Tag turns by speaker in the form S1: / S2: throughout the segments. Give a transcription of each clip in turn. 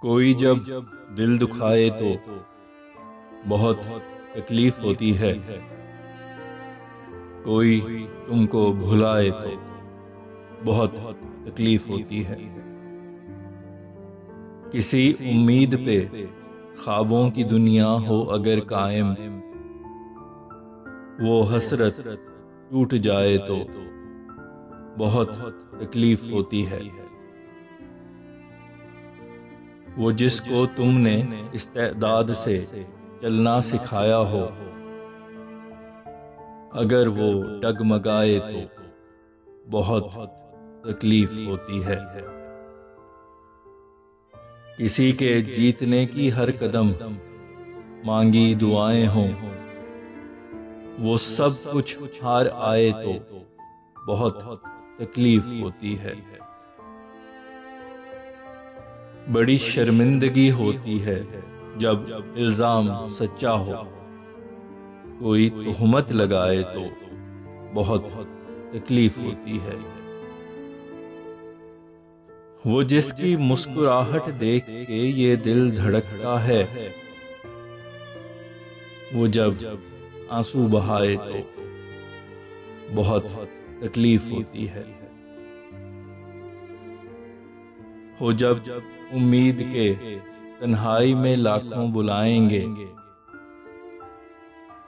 S1: कोई जब दिल दुखाए तो बहुत तकलीफ होती है। कोई तुमको भुलाए तो बहुत तकलीफ होती है। किसी उम्मीद पे ख्वाबों की दुनिया हो अगर कायम, वो हसरत टूट जाए तो बहुत तकलीफ होती है। वो जिसको तुमने इस्तेदाद से चलना सिखाया हो, अगर वो डगमगाए तो बहुत तकलीफ होती है। किसी के जीतने की हर कदम मांगी दुआएं हों, वो सब कुछ हार आए तो बहुत तकलीफ होती है। बड़ी शर्मिंदगी होती है जब इल्जाम सच्चा हो, कोई तुहमत लगाए तो बहुत तकलीफ होती है। वो जिसकी मुस्कुराहट देख के ये दिल धड़कता है, वो जब आंसू बहाए तो बहुत तकलीफ होती है। हो जब उम्मीद के तन्हाई में लाखों बुलाएंगे,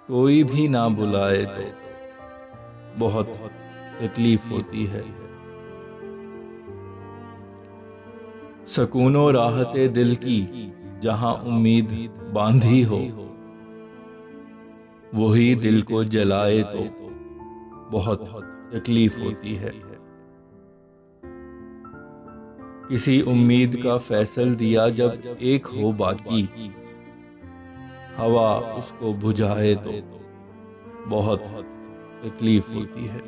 S1: कोई भी ना बुलाए तो बहुत तकलीफ होती है। सकूनो राहते दिल की जहां उम्मीद बांधी हो, वही दिल को जलाए तो बहुत तकलीफ होती है। किसी उम्मीद का फैसल दिया जब एक हो बाकी, हवा उसको बुझाए तो बहुत तकलीफ होती है।